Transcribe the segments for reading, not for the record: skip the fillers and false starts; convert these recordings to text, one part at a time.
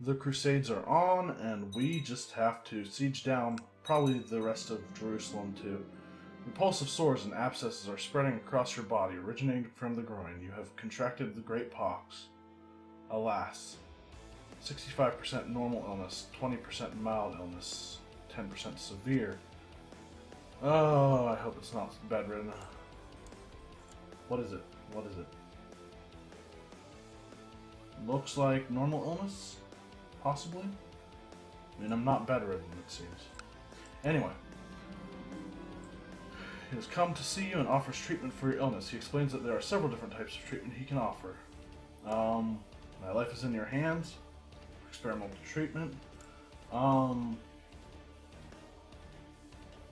The Crusades are on, and we just have to siege down probably the rest of Jerusalem too. Repulsive sores and abscesses are spreading across your body, originating from the groin. You have contracted the great pox. Alas. 65% normal illness, 20% mild illness, 10% severe. Oh, I hope it's not bedridden. What is it? What is it? Looks like normal illness? Possibly? I mean, I'm not bedridden, it seems. Anyway. He has come to see you and offers treatment for your illness. He explains that there are several different types of treatment he can offer. My life is in your hands. Experimental treatment.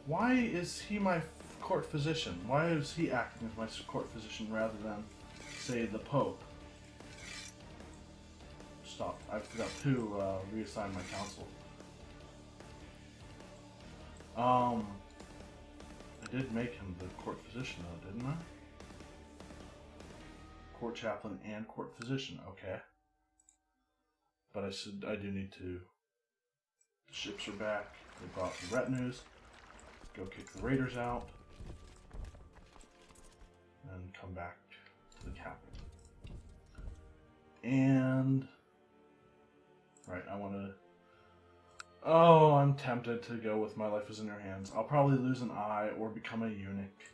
Why is he my court physician? Why is he acting as my court physician rather than, say, the Pope? Stop. I forgot to reassign my council. I did make him the court physician though, didn't I? Court chaplain and court physician, okay. But I do need to. The ships are back. They brought the retinues. Go kick the raiders out. And come back to the capital. And right, I want to. Oh, I'm tempted to go with my life is in your hands. I'll probably lose an eye or become a eunuch.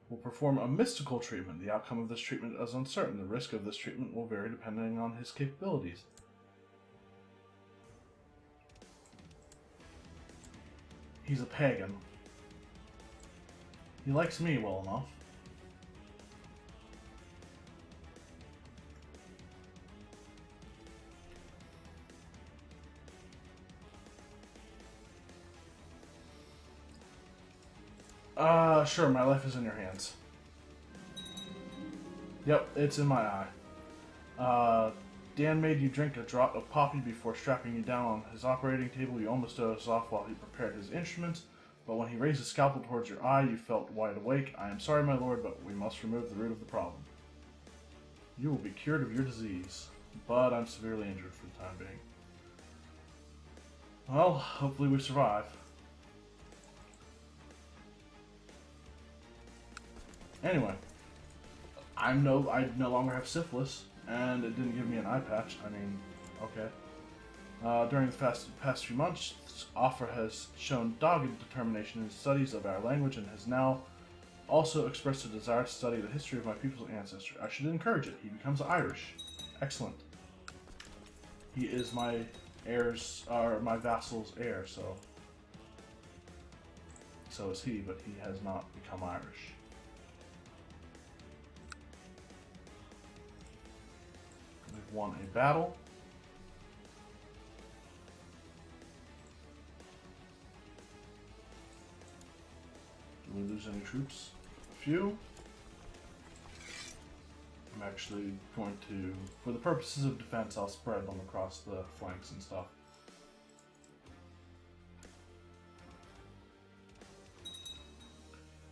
Will perform a mystical treatment. The outcome of this treatment is uncertain. The risk of this treatment will vary depending on his capabilities. He's a pagan. He likes me well enough. Sure, my life is in your hands. Yep, it's in my eye. Dan made you drink a draught of poppy before strapping you down on his operating table. You almost dozed off while he prepared his instruments, but when he raised his scalpel towards your eye, you felt wide awake. I am sorry, my lord, but we must remove the root of the problem. You will be cured of your disease, but I'm severely injured for the time being. Well, hopefully we survive. Anyway, I no longer have syphilis, and it didn't give me an eye patch. I mean, okay. During the past few months, Offa has shown dogged determination in his studies of our language and has now also expressed a desire to study the history of my people's ancestry. I should encourage it. He becomes Irish. Excellent. He is my heir's, or my vassal's heir, so is he, but he has not become Irish. We've won a battle. Do we lose any troops? A few. I'm actually going to, for the purposes of defense, I'll spread them across the flanks and stuff.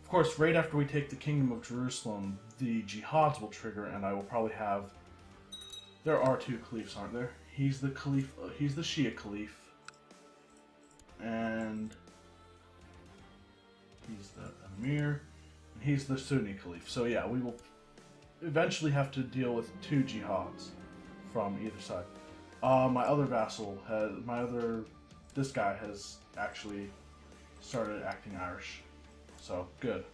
Of course, right after we take the Kingdom of Jerusalem, the jihads will trigger, and I will probably have. There are two caliphs, aren't there? He's the caliph. He's the Shia caliph, and he's the emir, and he's the Sunni caliph. So yeah, we will eventually have to deal with two jihads from either side. My other vassal has this guy has actually started acting Irish, so good.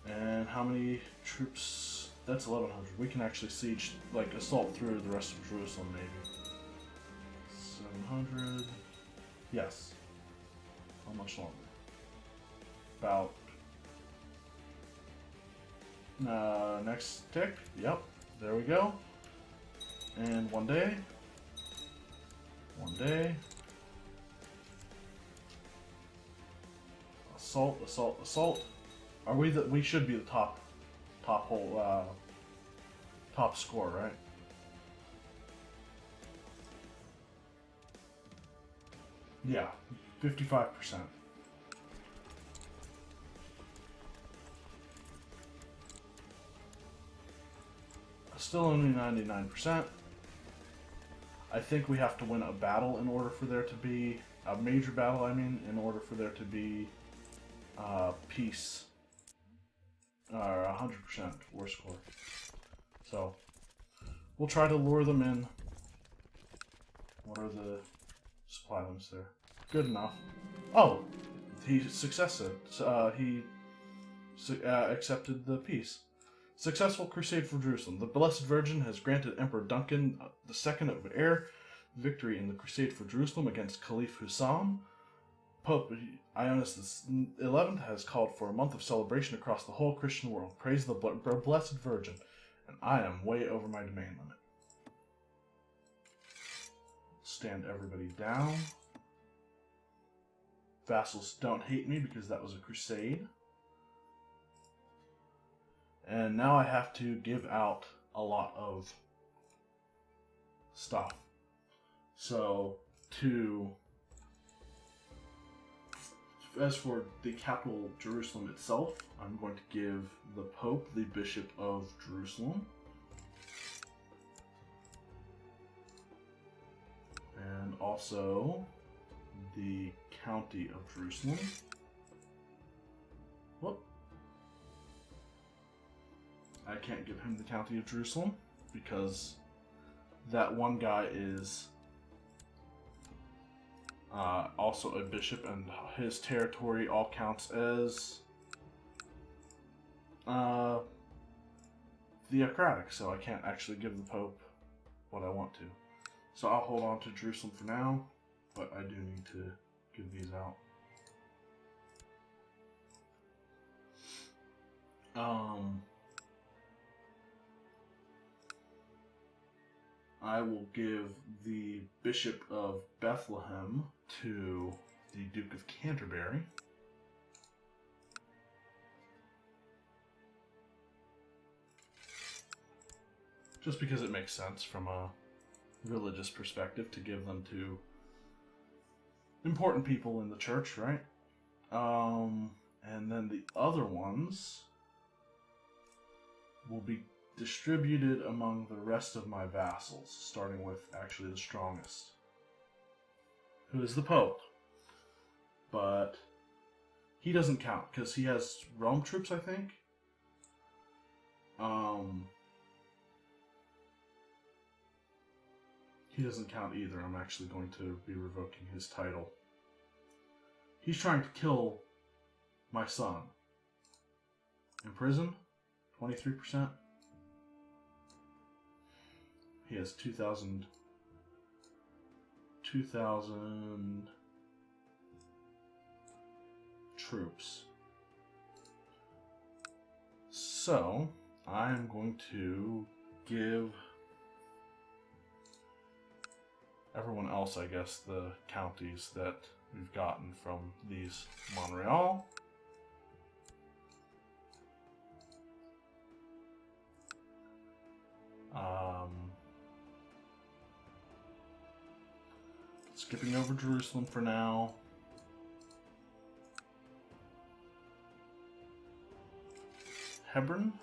And how many troops? That's 1,100. We can actually siege, like, assault through the rest of Jerusalem, maybe. 700. Yes. How much longer? About. Next tick. Yep. There we go. And one day. One day. Assault, assault, assault. Are we the? We should be the top score, right? Yeah, 55%. Still only 99%. I think we have to win a battle in order for there to be a major battle. I mean, in order for there to be peace, or 100% war score. So we'll try to lure them in. What are the supply limits there? Good enough. Oh, he successed. He accepted the peace. Successful crusade for Jerusalem. The Blessed Virgin has granted Emperor Duncan II of Éire victory in the crusade for Jerusalem against Caliph Hussam. Pope Ioannis XI has called for a month of celebration across the whole Christian world. Praise the Blessed Virgin. And I am way over my domain limit. Stand everybody down. Vassals don't hate me because that was a crusade. And now I have to give out a lot of stuff. So, as for the capital, Jerusalem itself, I'm going to give the Pope the Bishop of Jerusalem. And also the County of Jerusalem. Whoop. I can't give him the County of Jerusalem because that one guy is also a bishop, and his territory all counts as theocratic, so I can't actually give the Pope what I want to. So I'll hold on to Jerusalem for now, but I do need to give these out. I will give the Bishop of Bethlehem to the Duke of Canterbury. Just because it makes sense from a religious perspective to give them to important people in the church, right? And then the other ones will be distributed among the rest of my vassals, starting with actually the strongest, who is the Pope. But he doesn't count because he has Rome troops, I think. He doesn't count either. I'm actually going to be revoking his title. He's trying to kill my son. In prison? 23%? He has 2,000 troops. So, I am going to give everyone else, I guess, the counties that we've gotten from these Montreal. Skipping over Jerusalem for now. Hebron?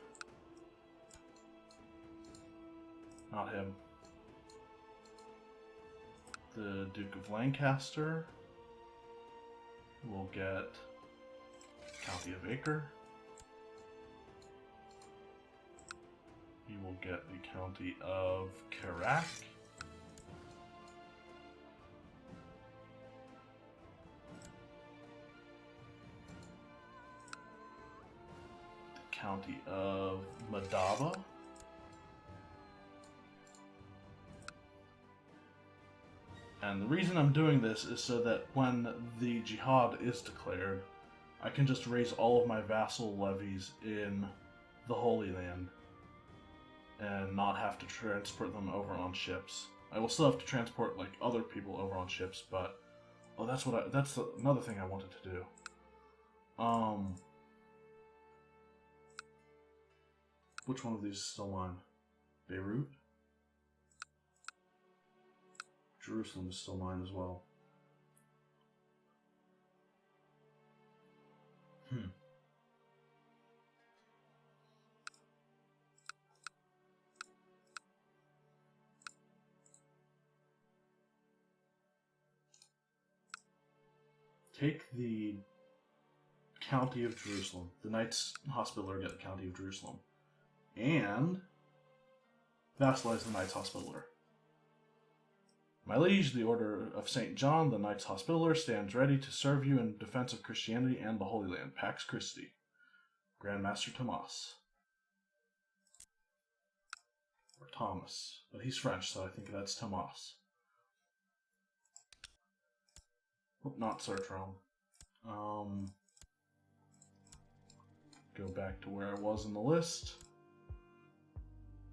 Not him. The Duke of Lancaster will get County of Éire. He will get the County of Carrack. The County of Madaba. And the reason I'm doing this is so that when the jihad is declared, I can just raise all of my vassal levies in the Holy Land and not have to transport them over on ships. I will still have to transport like other people over on ships, but that's another thing I wanted to do. Which one of these is still mine? Beirut? Jerusalem is still mine as well. take the County of Jerusalem. The Knights Hospitaller get the County of Jerusalem. And vassalize the Knights Hospitaller. My liege, the Order of St. John, the Knights Hospitaller, stands ready to serve you in defense of Christianity and the Holy Land. Pax Christi. Grandmaster Tomas. Or Thomas. But he's French, so I think that's Tomas. Oh, not search wrong. Go back to where I was in the list.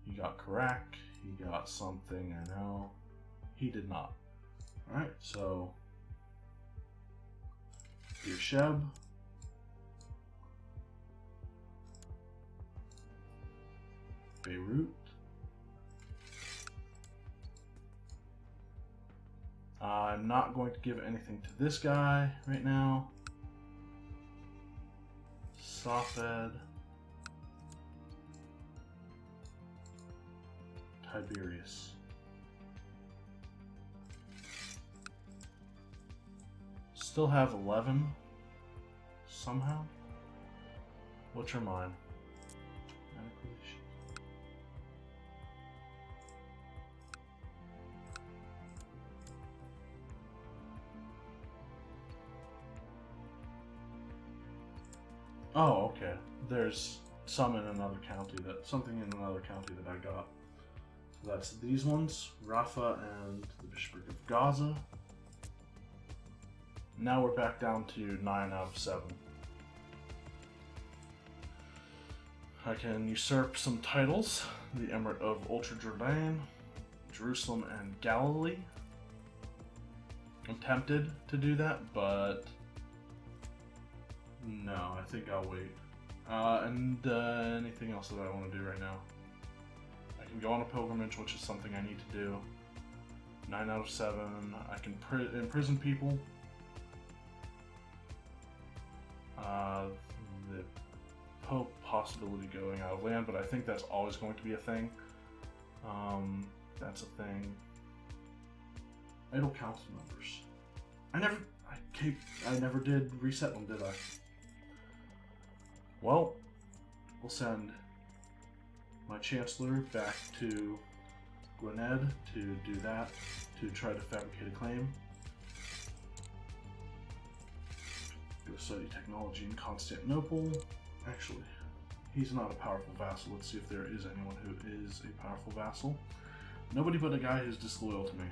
He got Karak. He got something, I know. He did not. Alright, so Beersheb. Beirut. I'm not going to give anything to this guy right now. Safed. Tiberius. Still have 11 somehow. What's your mine? Oh, okay. There's some in another county something in another county that I got. So that's these ones, Rafa and the Bishopric of Gaza. Now we're back down to 9 out of 7. I can usurp some titles. The Emirate of Ultra Jordan, Jerusalem, and Galilee. I'm tempted to do that, but no, I think I'll wait. Anything else that I want to do right now? I can go on a pilgrimage, which is something I need to do. 9 out of 7. I can imprison people. The Pope possibility going out of land, but I think that's always going to be a thing. That's a thing. Idle council members. I never did reset them, did I? Well, we'll send my Chancellor back to Gwynedd to do that, to try to fabricate a claim. Go study technology in Constantinople. Actually, he's not a powerful vassal. Let's see if there is anyone who is a powerful vassal. Nobody but a guy who's disloyal to me.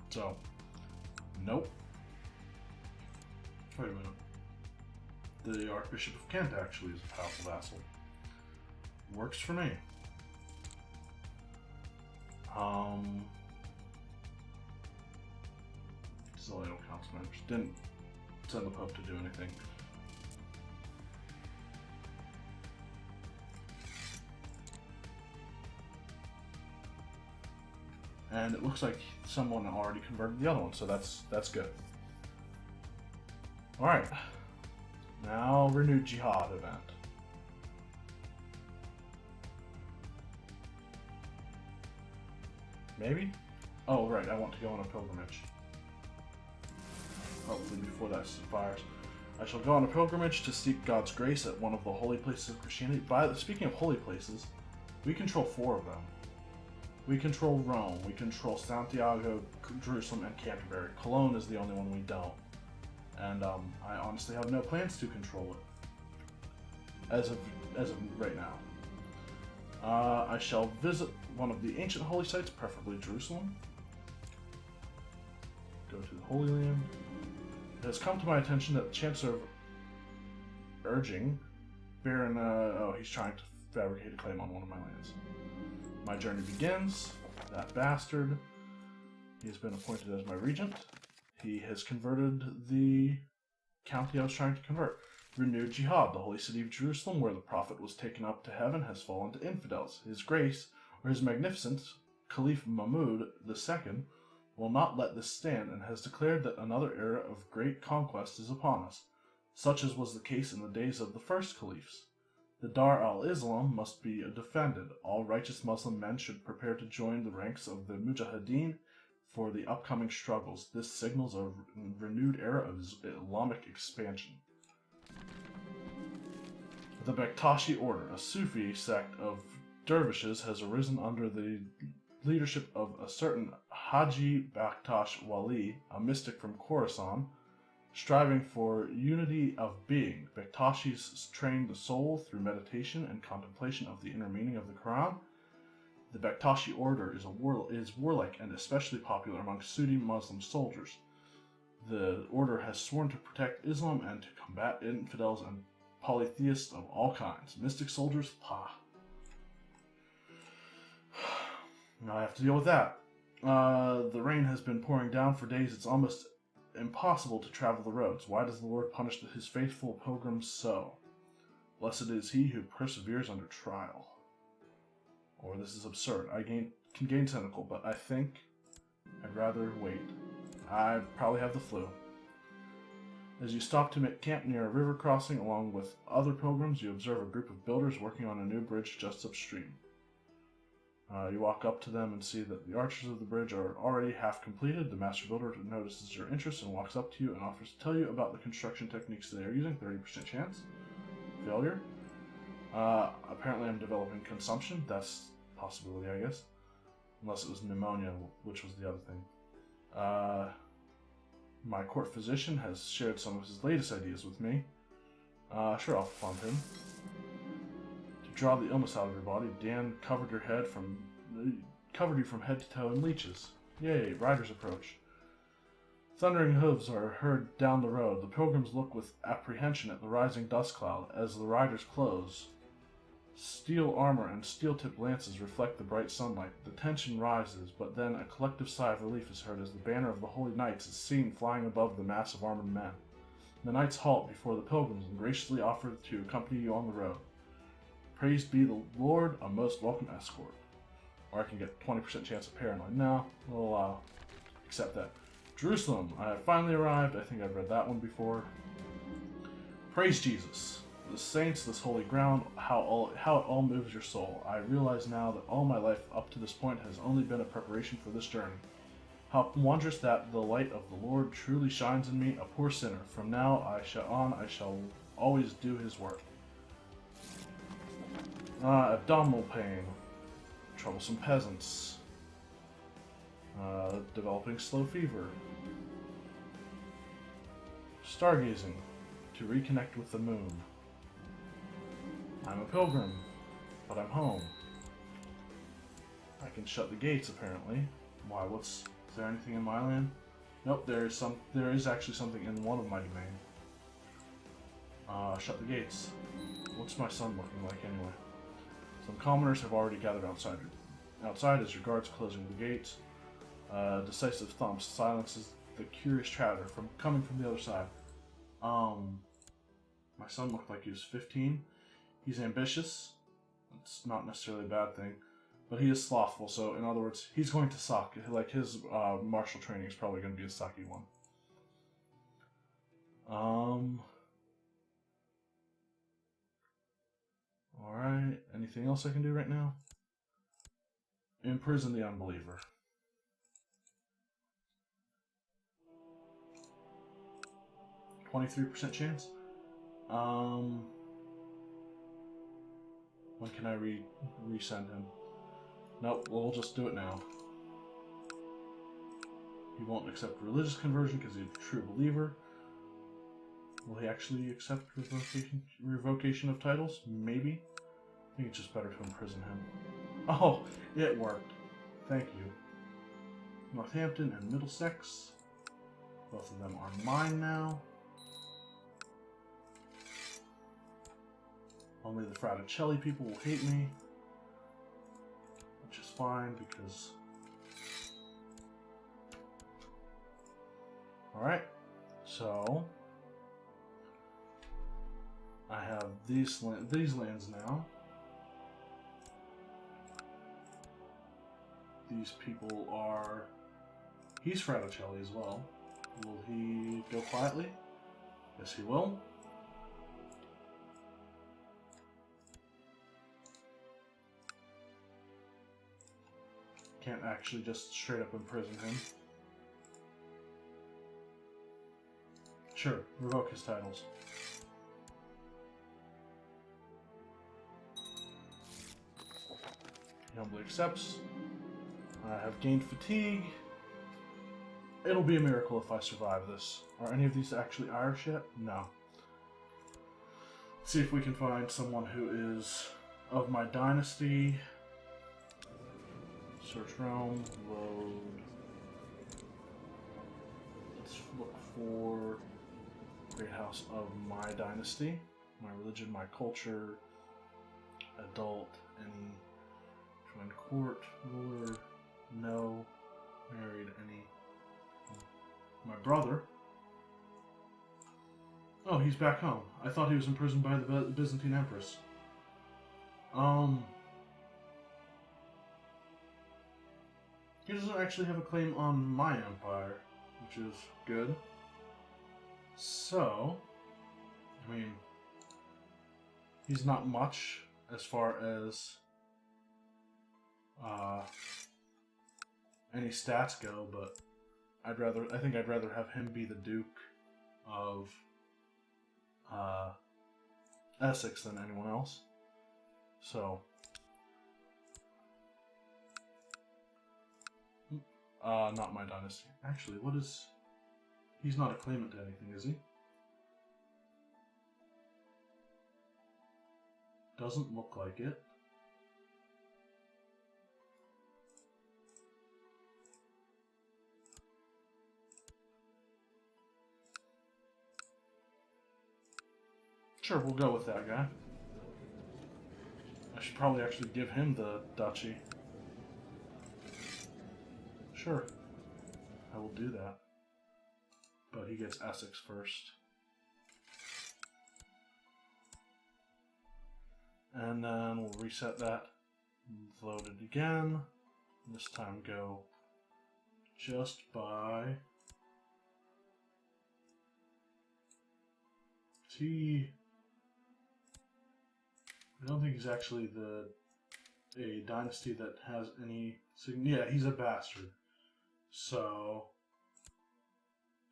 So, nope. Wait a minute. The Archbishop of Kent actually is a powerful vassal. Works for me. Still idle council members. Didn't send the Pope to do anything. And it looks like someone already converted the other one, so that's good. Alright. Now, renewed jihad event. Maybe? Oh, right, I want to go on a pilgrimage. Hopefully before that expires. I shall go on a pilgrimage to seek God's grace at one of the holy places of Christianity. Speaking of holy places, we control 4 of them. We control Rome, we control Santiago, Jerusalem, and Canterbury. Cologne is the only one we don't. And I honestly have no plans to control it. As of right now. I shall visit one of the ancient holy sites, preferably Jerusalem. Go to the Holy Land. It has come to my attention that the Chancellor of Urging, Baron, he's trying to fabricate a claim on one of my lands. My journey begins. That bastard. He has been appointed as my regent. He has converted the county I was trying to convert. Renewed jihad. The holy city of Jerusalem, where the prophet was taken up to heaven, has fallen to infidels. His grace, or his magnificence, Caliph Mahmud II, will not let this stand, and has declared that another era of great conquest is upon us, such as was the case in the days of the first caliphs. The Dar al-Islam must be defended. All righteous Muslim men should prepare to join the ranks of the Mujahideen, for the upcoming struggles. This signals a renewed era of Islamic expansion. The Bektashi Order, a Sufi sect of dervishes, has arisen under the leadership of a certain Haji Bektash Wali, a mystic from Khorasan. Striving for unity of being, Bektashis train the soul through meditation and contemplation of the inner meaning of the Quran. The Bektashi order is warlike and especially popular among Sunni Muslim soldiers. The order has sworn to protect Islam and to combat infidels and polytheists of all kinds. Mystic soldiers, pah. Now I have to deal with that. The rain has been pouring down for days. It's almost impossible to travel the roads. Why does the Lord punish his faithful pilgrims so? Blessed is he who perseveres under trial. Or this is absurd. I can gain cynical, but I think I'd rather wait. I probably have the flu. As you stop to make camp near a river crossing along with other pilgrims, you observe a group of builders working on a new bridge just upstream. You walk up to them and see that the arches of the bridge are already half completed. The master builder notices your interest and walks up to you and offers to tell you about the construction techniques they are using. 30% chance. Failure. Apparently I'm developing consumption. That's a possibility, I guess. Unless it was pneumonia, which was the other thing. My court physician has shared some of his latest ideas with me. Sure, I'll fund him. To draw the illness out of your body, Dan covered you from head to toe in leeches. Yay, riders approach. Thundering hooves are heard down the road. The pilgrims look with apprehension at the rising dust cloud as the riders close. Steel armor and steel-tipped lances reflect the bright sunlight. The tension rises, but then a collective sigh of relief is heard as the banner of the Holy Knights is seen flying above the mass of armored men. The knights halt before the pilgrims and graciously offer to accompany you on the road. Praise be the Lord, a most welcome escort. Or I can get 20% chance of paranoid. No, we'll accept that. Jerusalem, I have finally arrived. I think I've read that one before. Praise Jesus. The saints, this holy ground, how it all moves your soul. I realize now that all my life up to this point has only been a preparation for this journey. How wondrous that the light of the Lord truly shines in me, a poor sinner. From now I shall always do his work. Abdominal pain. Troublesome peasants. Developing slow fever. Stargazing. To reconnect with the moon. I'm a pilgrim, but I'm home. I can shut the gates, apparently. Why, is there anything in my land? Nope, there is actually something in one of my domain. Shut the gates. What's my son looking like, anyway? Some commoners have already gathered outside as your guards closing the gates. Decisive thumps silences the curious chatter coming from the other side. My son looked like he was 15. He's ambitious. It's not necessarily a bad thing. But he is slothful, so in other words, he's going to suck. Like, his martial training is probably going to be a sucky one. Alright, anything else I can do right now? Imprison the unbeliever. %23 chance? When can I resend him? Nope, we'll just do it now. He won't accept religious conversion because he's a true believer. Will he actually accept revocation of titles? Maybe. I think it's just better to imprison him. Oh, it worked. Thank you. Northampton and Middlesex. Both of them are mine now. Only the Fraticelli people will hate me, which is fine because... Alright, so I have these lands now. These people are... He's Fraticelli as well. Will he go quietly? Yes, he will. Can't actually just straight up imprison him. Sure, revoke his titles. He humbly accepts. I have gained fatigue. It'll be a miracle if I survive this. Are any of these actually Irish yet? No. Let's see if we can find someone who is of my dynasty. Search realm, load. Let's look for Great House of my dynasty. My religion, my culture, adult, any joined court, ruler, no, married, any. My brother. Oh, he's back home. I thought he was imprisoned by the Byzantine Empress. He doesn't actually have a claim on my empire, which is good. So, I mean, he's not much as far as any stats go, but I think I'd rather have him be the Duke of Essex than anyone else. So, not my dynasty. Actually, what is... He's not a claimant to anything, is he? Doesn't look like it. Sure, we'll go with that guy. I should probably actually give him the duchy. Sure, I will do that. But he gets Essex first. And then we'll reset that. Load it again. This time go just by T. I don't think he's actually a dynasty that has any. Yeah, he's a bastard. So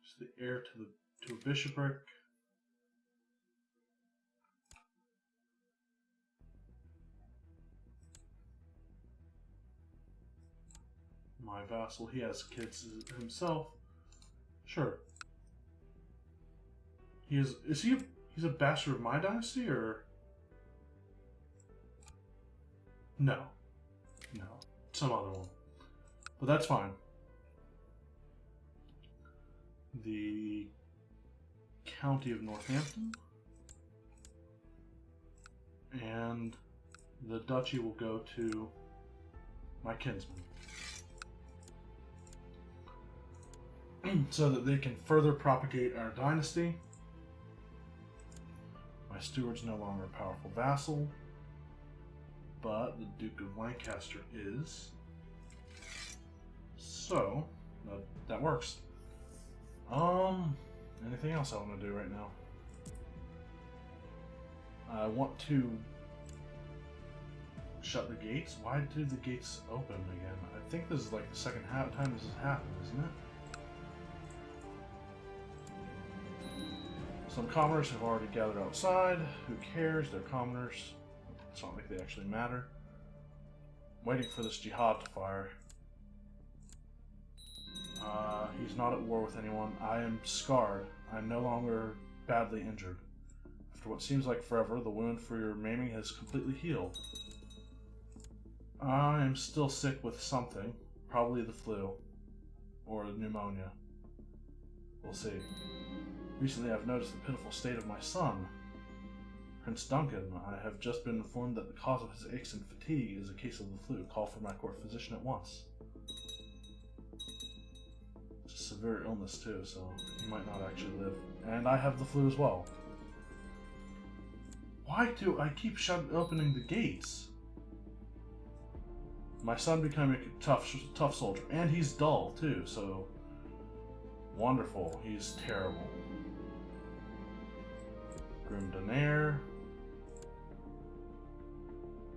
he's the heir to a bishopric. My vassal, he has kids himself. Sure. He's a bastard of my dynasty, or no, some other one. But that's fine. The county of Northampton, and the duchy will go to my kinsman, so that they can further propagate our dynasty. My steward's no longer a powerful vassal, but the Duke of Lancaster is. So, that works. Anything else I want to do right now? I want to shut the gates. Why did the gates open again? I think this is like the second time this has happened, isn't it? Some commoners have already gathered outside. Who cares? They're commoners. It's not like they actually matter. I'm waiting for this jihad to fire. He's not at war with anyone. I am scarred. I'm no longer badly injured. After what seems like forever, the wound for your maiming has completely healed. I am still sick with something. Probably the flu. Or pneumonia. We'll see. Recently I've noticed the pitiful state of my son, Prince Duncan. I have just been informed that the cause of his aches and fatigue is a case of the flu. Call for my court physician at once. It's a severe illness too, so he might not actually live. And I have the flu as well. Why do I keep opening the gates? My son became a tough soldier, and he's dull too, so wonderful. He's terrible. Grim Éire.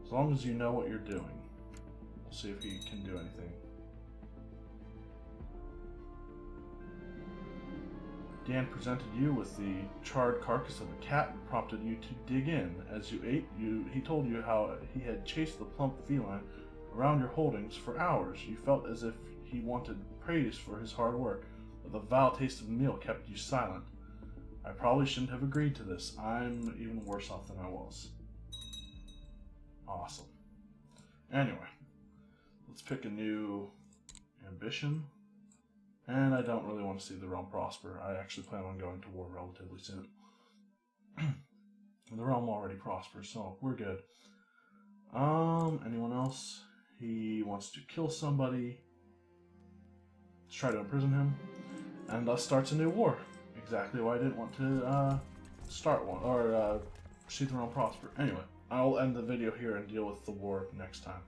As long as you know what you're doing. We'll see if he can do anything. Dan presented you with the charred carcass of a cat and prompted you to dig in. As you ate, he told you how he had chased the plump feline around your holdings for hours. You felt as if he wanted praise for his hard work, but the vile taste of the meal kept you silent. I probably shouldn't have agreed to this. I'm even worse off than I was. Awesome. Anyway, let's pick a new ambition. And I don't really want to see the realm prosper. I actually plan on going to war relatively soon. The realm already prospers, so we're good. Anyone else? He wants to kill somebody. Let's try to imprison him. And thus starts a new war. Exactly why I didn't want to start one, or see the realm prosper. Anyway, I'll end the video here and deal with the war next time.